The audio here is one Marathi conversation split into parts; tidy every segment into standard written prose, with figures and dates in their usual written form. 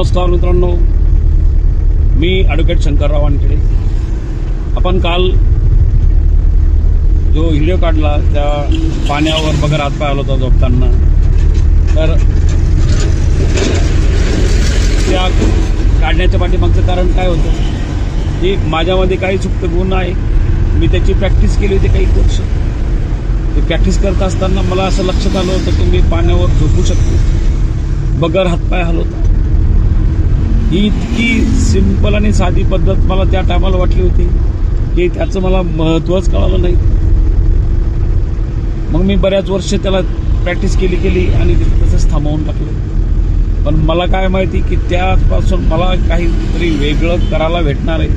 नमस्कार मित्रांनो, मी ॲडव्होकेट शंकरराव वानखेडे। आपण काल जो व्हिडिओ काढला त्या पाण्यावर बगर हातपाय हलवता झोपताना, तर त्या काढण्याच्या पाठीमागचं कारण काय होतं की माझ्यामध्ये काही सुप्त गुण आहे। मी त्याची प्रॅक्टिस केली होती काही वर्ष। ते प्रॅक्टिस करत असताना मला असं लक्षात आलं होतं की मी पाण्यावर झोपू शकतो बगर हातपाय हलवता। ही इतकी सिंपल आणि साधी पद्धत मला त्या टायमाला वाटली होती की त्याचं मला महत्त्वच कळालं नाही। मग मी बऱ्याच वर्ष त्याला प्रॅक्टिस केली आणि तसंच थांबवून टाकलं। पण मला काय माहिती की त्यापासून मला काहीतरी वेगळं करायला भेटणार आहे।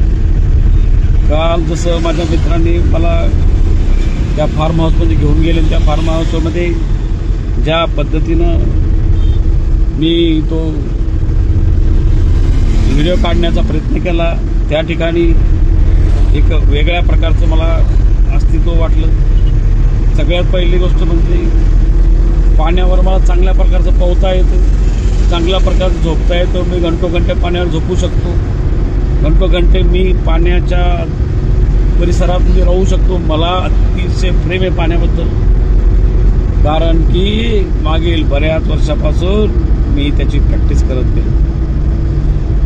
काल जसं माझ्या मित्रांनी मला त्या फार्म हाऊसमध्ये घेऊन गेले, त्या फार्म हाऊसमध्ये ज्या पद्धतीनं मी तो व्हिडिओ काढण्याचा प्रयत्न केला, त्या ठिकाणी एक वेगळ्या प्रकारचं मला अस्तित्व वाटलं। सगळ्यात पहिली गोष्ट म्हणजे पाण्यावर मला चांगल्या प्रकारचं पोहता येतं, चांगल्या प्रकारचं झोपता येतं। मी घंटोघंटे पाण्यावर झोपू शकतो, घंटोघंटे मी पाण्याच्या परिसरात राहू शकतो। मला अतिशय प्रेम आहे पाण्याबद्दल, कारण की मागील बऱ्याच वर्षापासून मी त्याची प्रॅक्टिस करत गेलो।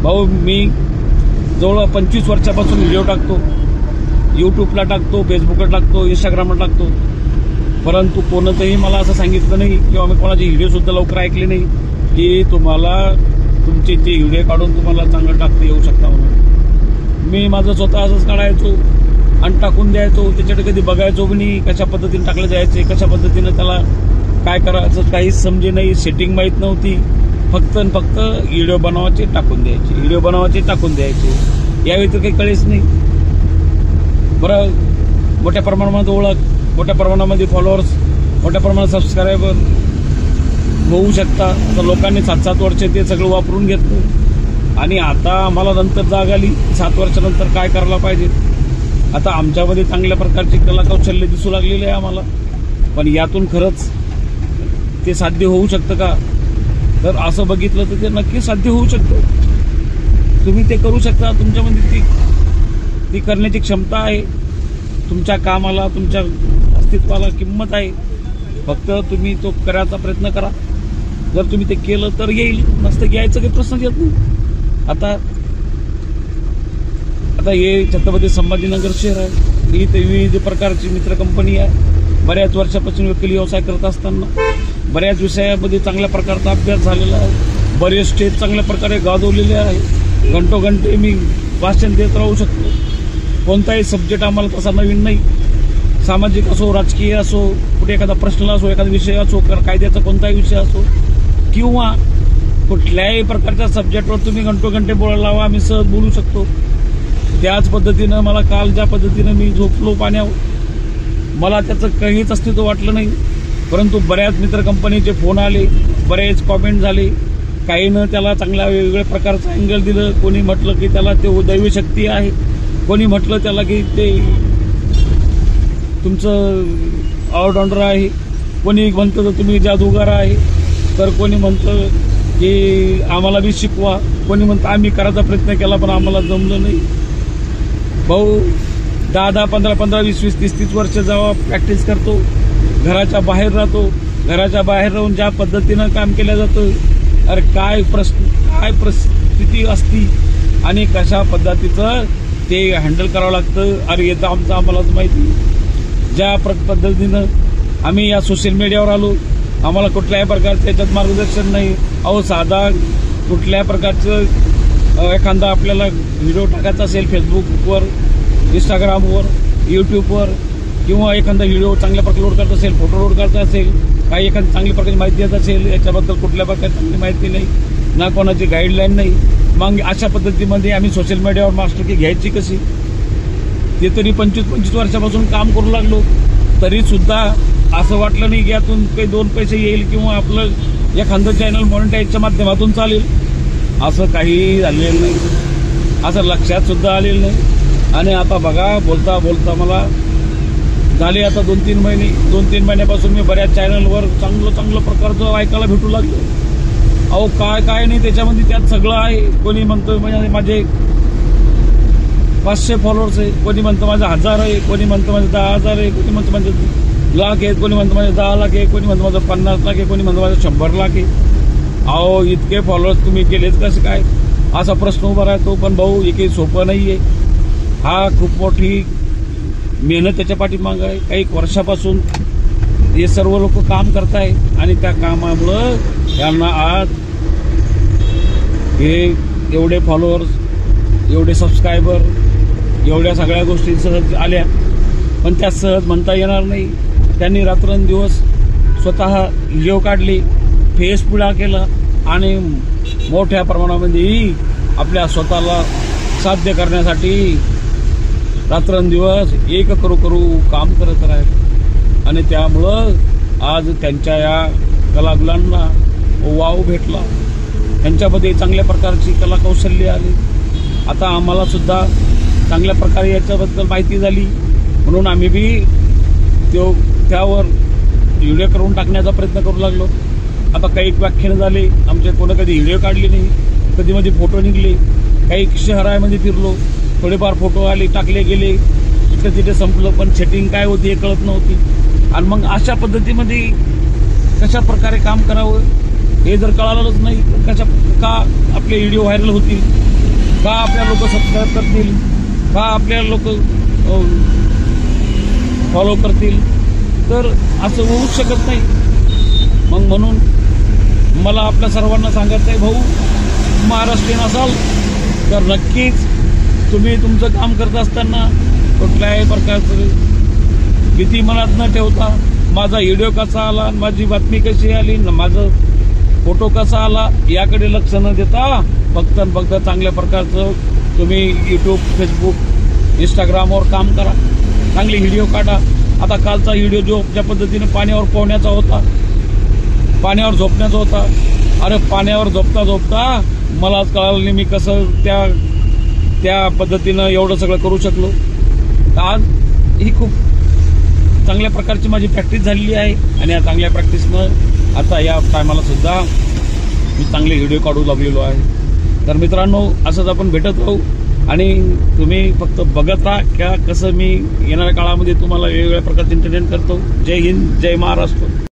भाऊ, मी जवळ 25 वर्षापासून व्हिडिओ टाकतो, यूट्यूबला टाकतो, फेसबुकला टाकतो, इंस्टाग्रामला टाकतो, परंतु कोणतंही मला असं सांगितलं नाही किंवा मी कोणाचे व्हिडिओसुद्धा लवकर ऐकले नाही की तुम्हाला तुमचे ते व्हिडिओ काढून तुम्हाला चांगलं टाकता येऊ शकता म्हणून। मी माझं स्वतः असंच काढायचो आणि टाकून द्यायचो, त्याच्याकडे कधी बघायचो की नाही कशा पद्धतीने टाकलं जायचे, कशा पद्धतीनं त्याला काय करायचं काहीच समजे नाही, सेटिंग माहीत नव्हती। फक्त व्हिडिओ बनवायचे टाकून द्यायचे, व्हिडिओ बनवायचे टाकून द्यायचे, या व्यतिरिक्त काही कळेच नाही। बरं, मोठ्या प्रमाणामध्ये ओळख, मोठ्या प्रमाणामध्ये फॉलोअर्स, मोठ्या प्रमाणात सबस्क्रायबर होऊ शकता। तर लोकांनी 7-7 वर्ष ते सगळं वापरून घेतलं आणि आता आम्हाला नंतर जाग आली 7 वर्षानंतर काय करायला पाहिजे। आता आमच्यामध्ये चांगल्या प्रकारची कला कौशल्य दिसू लागलेले आहे आम्हाला, पण यातून खरंच ते साध्य होऊ शकतं का? तर असं बघितलं तर ते नक्की साध्य होऊ शकतं। तुम्ही ते करू शकता, तुमच्यामध्ये ती करण्याची क्षमता आहे, तुमच्या कामाला, तुमच्या अस्तित्वाला किंमत आहे। फक्त तुम्ही तो करायचा प्रयत्न करा। जर तुम्ही ते केलं तर येईल, नसतं घ्यायचं काही प्रश्नच येत नाही। आता हे छत्रपती संभाजीनगर शहर आहे, ही ते विविध प्रकारची मित्र कंपनी आहे। बऱ्याच वर्षापासून वकिली व्यवसाय करत असताना बऱ्याच विषयामध्ये चांगल्या प्रकारचा अभ्यास झालेला आहे, बरेच स्टेज चांगल्या प्रकारे गाजवलेले आहे। घंटोघंटे मी भाषण देत राहू शकतो, कोणताही सब्जेक्ट आम्हाला तसा नवीन नाही। सामाजिक असो, राजकीय असो, कुठे एखादा प्रश्न असो, एखादा विषय असो, कायद्याचा कोणताही विषय असो किंवा कुठल्याही प्रकारच्या सब्जेक्टवर तुम्ही घंटोघंटे बोलायला लावा, आम्ही सहज बोलू शकतो। त्याच पद्धतीनं मला काल ज्या पद्धतीनं मी झोपलो पाण्यावर, मला त्याचं काहीच अस्तित्व वाटलं नाही, परंतु बऱ्याच मित्र कंपनीचे फोन आले, बरेच कॉमेंट झाले। काहीनं त्याला चांगल्या वेगवेगळ्या प्रकारचं अँगल दिलं। कोणी म्हटलं की त्याला ते दैवी शक्ती आहे, कोणी म्हटलं त्याला की ते तुमचं ऑलराऊंडर आहे, कोणी म्हणतं तर तुम्ही जादूगार आहे, तर कोणी म्हणतं की आम्हाला बी शिकवा, कोणी म्हणतं आम्ही करायचा प्रयत्न केला पण आम्हाला जमलं नाही। भाऊ, 10-10, 15-15, 20-20, 30-30 वर्ष जेव्हा प्रॅक्टिस करतो, घराच्या बाहेर राहतो, घराच्या बाहेर राहून ज्या पद्धतीनं काम केलं जातं, अरे काय परिस्थिती असती आणि कशा पद्धतीचं ते हँडल करावं लागतं। अरे येतं आमचं आम्हालाच माहिती। ज्या पद्धतीनं आम्ही या सोशल मीडियावर आलो, आम्हाला कुठल्याही प्रकारचं याच्यात मार्गदर्शन नाही। अहो, साधा कुठल्याही प्रकारचं एखादा आपल्याला व्हिडिओ टाकायचा असेल फेसबुकवर, इंस्टाग्रामवर, यूट्यूबवर, किंवा एखादा व्हिडिओ चांगल्या प्रकारे लोड करत असेल, फोटो लोड करत असेल, काही एखादी चांगली प्रकारची माहिती देत असेल, याच्याबद्दल कुठल्या प्रकारची चांगली माहिती नाही, ना कोणाची गाईडलाईन नाही, मग अशा पद्धतीमध्ये आम्ही सोशल मीडियावर मास्टरकी घ्यायची कशी? ते तरी 25-25 वर्षापासून काम करू लागलो, तरीसुद्धा असं वाटलं नाही की यातून काही 2 पैसे येईल किंवा आपलं एखादं चॅनल मॉनिटाईजच्या माध्यमातून चालेल। असं काही झालेलं नाही, असं लक्षात सुद्धा आलेलं नाही। आणि आता बघा, बोलता बोलता मला झाले आता 2-3 महिने, 2-3 महिन्यापासून मी बऱ्याच चॅनलवर चांगलं प्रकारचं ऐकायला भेटू लागलो। अहो काय नाही त्याच्यामध्ये, त्यात सगळं आहे. कोणी म्हणतो म्हणजे माझे 500 फॉलोअर्स आहे, कोणी म्हणतो माझे 1000 आहे, कोणी म्हणतो माझे 10,000 आहे, कोणी म्हणतो माझे लाख आहे, कोणी म्हणतो माझे 10 लाख आहे, कोणी म्हणतो माझं 50 लाख आहे, कोणी म्हणतो माझं 100 लाख आहे. अहो इतके फॉलोअर्स तुम्ही केलेच कसं काय, असा प्रश्न उभा राहतो. पण भाऊ हे काही सोपं नाहीये. हा खूप मोठी मेहनत त्याच्या पाठीमागं आहे. काही वर्षापासून हे सर्व लोक काम करताय आणि त्या कामामुळं त्यांना आज हे एवढे फॉलोअर्स, एवढे सबस्क्रायबर, एवढ्या सगळ्या गोष्टी सहज आल्या. पण त्या सहज म्हणता येणार नाही. त्यांनी रात्रंदिवस स्वतः व्हिडिओ काढले, फेस पुढा केला आणि मोठ्या प्रमाणामध्ये आपल्या स्वतःला साध्य करण्यासाठी रात्रंदिवस एक करू काम करत आहेत. आणि त्यामुळं आज त्यांच्या या कलागुलांना वाव भेटला. त्यांच्यामध्ये चांगल्या प्रकारची कला कौशल्य आली. आता आम्हाला सुद्धा चांगल्या प्रकारे याच्याबद्दल माहिती झाली, म्हणून आम्ही बी त्यावर व्हिडिओ करून टाकण्याचा प्रयत्न करू लागलो. आता काही व्याख्यानं झाले आमचे, कोणी कधी व्हिडिओ काढले नाही, कधी मध्ये फोटो निघले, काही शहरामध्ये फिरलो, थोडेफार फोटो आले, टाकले गेले, तिथे तिथे संपलं. पण सेटिंग काय होती हे कळत नव्हती. आणि मग अशा पद्धतीमध्ये कशा प्रकारे काम करावं हे जर कळालंच नाही, का आपले व्हिडिओ व्हायरल होतील, का आपल्या लोक सबस्क्राईब करतील, का आपल्या लोक फॉलो करतील, तर असं होऊच शकत नाही. मग म्हणून मला आपल्या सर्वांना सांगायचं आहे, भाऊ महाराष्ट्रीयन असाल तर नक्कीच तुम्ही तुमचं काम करत असताना कुठल्याही प्रकारचं भीती मनात न ठेवता, माझा व्हिडिओ कसा आला, माझी बातमी कशी आली, माझं फोटो कसा आला याकडे लक्ष न देता फक्त चांगल्या प्रकारचं तुम्ही यूट्यूब, फेसबुक, इंस्टाग्रामवर काम करा, चांगले व्हिडिओ काढा. आता कालचा व्हिडिओ जो ज्या पद्धतीने पाण्यावर पोहण्याचा होता, पाण्यावर झोपण्याचा होता, अरे पाण्यावर झोपता मला कळालं नाही मी कसं त्या पद्धतीनं एवढं सगळं करू शकलो. आज ही खूप चांगल्या प्रकारची माझी प्रॅक्टिस झालेली आहे आणि या चांगल्या प्रॅक्टिसनं आता या टायमाला सुद्धा मी चांगले व्हिडिओ काढू लागलेलो आहे. तर मित्रांनो, असंच आपण भेटत राहू आणि तुम्ही फक्त बघत राहा कसं मी येणाऱ्या काळामध्ये तुम्हाला वेगवेगळ्या प्रकारचे एंटरटेन करतो. जय हिंद, जय महाराष्ट्र.